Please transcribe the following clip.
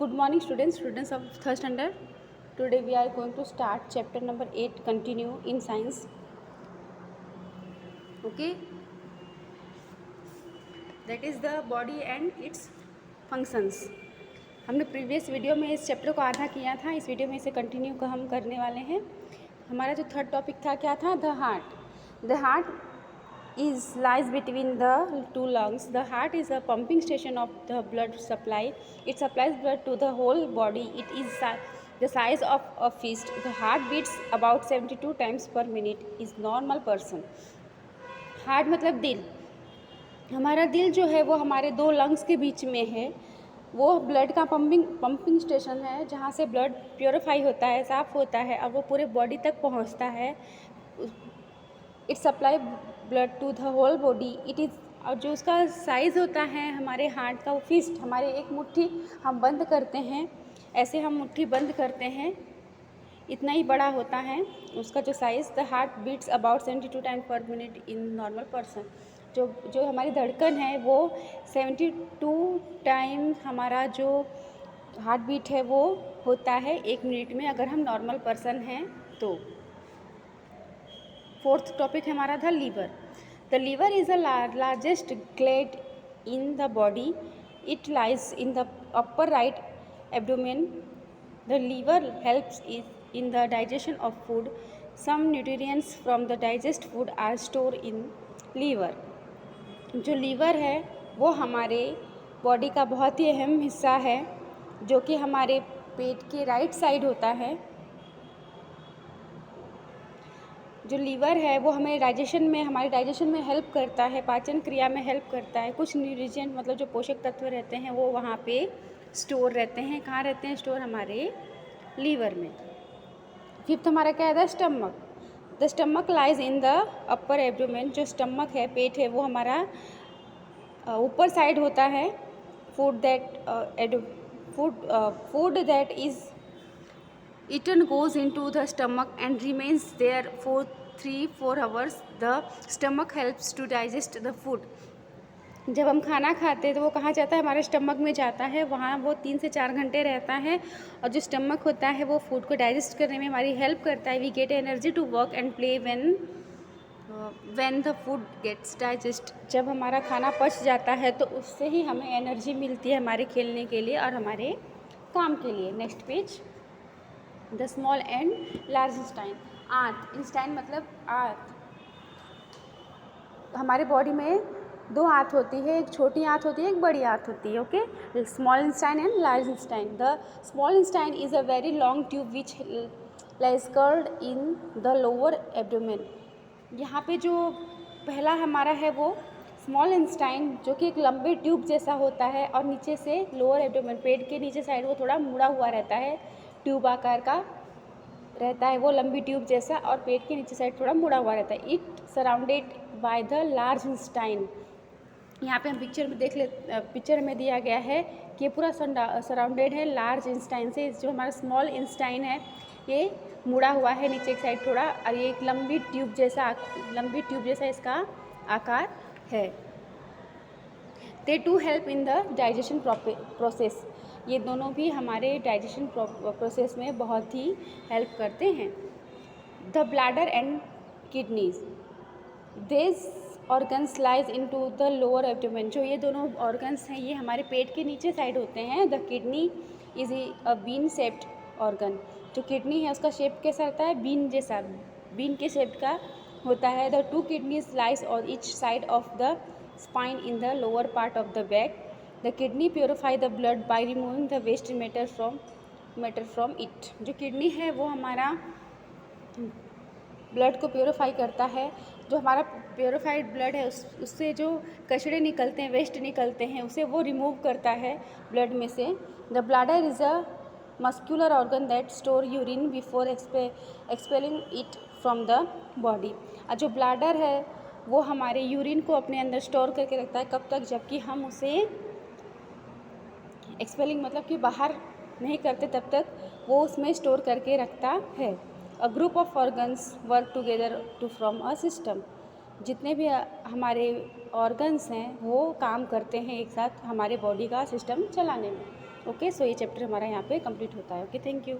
Good morning students of third standard. Today we are going to start chapter number 8, continue in science. Okay, that is the body and its functions. हमने previous video में इस chapter को आधा किया था, इस video में इसे कंटिन्यू का हम करने वाले हैं। हमारा जो थर्ड टॉपिक था क्या था? The heart. The heart is lies between the two lungs. The heart is a pumping station of the blood supply. It supplies blood to the whole body. It is the size of a fist. The heart beats about 72 times per minute. Is normal person. Heart मतलब दिल। हमारा दिल जो है वो हमारे दो lungs के बीच में है। वो ब्लड का पंपिंग स्टेशन है, जहाँ से ब्लड प्योरीफाई होता है, साफ़ होता है और वो पूरे बॉडी तक पहुँचता है। It supply blood to the whole body. It is, और जो उसका साइज़ होता है हमारे हार्ट का, वो फिस्ट, हमारे एक मुट्ठी हम बंद करते हैं, ऐसे हम मुट्ठी बंद करते हैं, इतना ही बड़ा होता है उसका जो size. The heart beats about 72 time per minute in normal person. जो हमारी धड़कन है वो 72 टाइम हमारा जो हार्ट बीट है वो होता है एक मिनट में, अगर हम नॉर्मल पर्सन हैं तो। फोर्थ टॉपिक हमारा था liver. The liver is the largest gland in the body. It lies in the upper right abdomen. The liver helps in the digestion of food. Some nutrients from the digest food are store in liver. जो liver है वो हमारे body का बहुत ही अहम हिस्सा है, जो कि हमारे पेट के राइट साइड होता है। जो लीवर है वो हमें हमारे डाइजेशन में हेल्प करता है, पाचन क्रिया में हेल्प करता है। कुछ न्यूट्रिएंट मतलब जो पोषक तत्व रहते हैं वो वहाँ पे स्टोर रहते हैं। कहाँ रहते हैं स्टोर? हमारे लीवर में। फिफ्थ हमारा क्या है? The stomach. The stomach lies in the upper abdomen. जो स्टमक है, पेट है, वो हमारा ऊपर साइड होता है। Food that is eaten goes into the stomach and remains there for 3-4 hours. The stomach helps to digest the food. जब हम खाना खाते हैं तो वो कहाँ जाता है? हमारे स्टमक में जाता है। वहाँ वो 3 से 4 घंटे रहता है और जो स्टमक होता है वो फूड को डाइजेस्ट करने में हमारी हेल्प करता है. We get energy to work and play when the food gets digest. जब हमारा खाना पच जाता है तो उससे ही हमें एनर्जी मिलती है हमारे खेलने के लिए और हमारे काम के लिए. Next page. The small and large Einstein. आंत. इंस्टाइन मतलब आंत. हमारे बॉडी में 2 आंत होती है, एक छोटी आंत होती है, एक बड़ी आंत होती है. Okay, small Einstein and large Einstein. The small Einstein is a very long tube which lies curled in the lower abdomen. यहाँ पे जो पहला हमारा है वो स्मॉल इंस्टाइन, जो कि एक लंबे ट्यूब जैसा होता है और नीचे से लोअर एब्डोमेन, पेट के नीचे साइड वो थोड़ा मुड़ा हुआ रहता है, ट्यूब आकार का रहता है वो, लंबी ट्यूब जैसा, और पेट के नीचे साइड थोड़ा मुड़ा हुआ रहता है. It surrounded by the large Einstein. यहाँ पे हम पिक्चर में दिया गया है कि पूरा सराउंडेड है लार्ज इंस्टाइन से. जो हमारा स्मॉल इंस्टाइन है ये मुड़ा हुआ है नीचे की साइड थोड़ा, और ये एक लंबी ट्यूब जैसा इसका आकार है. They to help in the digestion process. ये दोनों भी हमारे डाइजेशन प्रोसेस में बहुत ही हेल्प करते हैं. The bladder and kidneys. This organs lies into the lower abdomen. जो ये दोनों ऑर्गन्स हैं ये हमारे पेट के नीचे साइड होते हैं. The kidney is a bean shaped organ. जो किडनी है उसका शेप कैसा रहता है? बीन जैसा, बीन के शेप का होता है. The 2 kidneys lies on each side of the spine in the lower part of the back. The kidney purify the blood by removing the waste matter from it. जो kidney है वो हमारा blood को purify करता है. जो हमारा purified blood है उससे जो कचड़े निकलते हैं, वेस्ट निकलते हैं, उसे वो रिमूव करता है ब्लड में से. The bladder is a muscular organ that store urine before expelling it from the body. और जो ब्लैडर है वो हमारे यूरिन को अपने अंदर स्टोर करके रखता है. कब तक? जबकि हम उसे एक्सपेलिंग मतलब कि बाहर नहीं करते तब तक वो उसमें स्टोर करके रखता है. A group of organs work together to form a system. जितने भी हमारे ऑर्गन्स हैं वो काम करते हैं एक साथ हमारे बॉडी का सिस्टम चलाने में. ओके, सो ये चैप्टर हमारा यहाँ पे कंप्लीट होता है। Okay, thank you.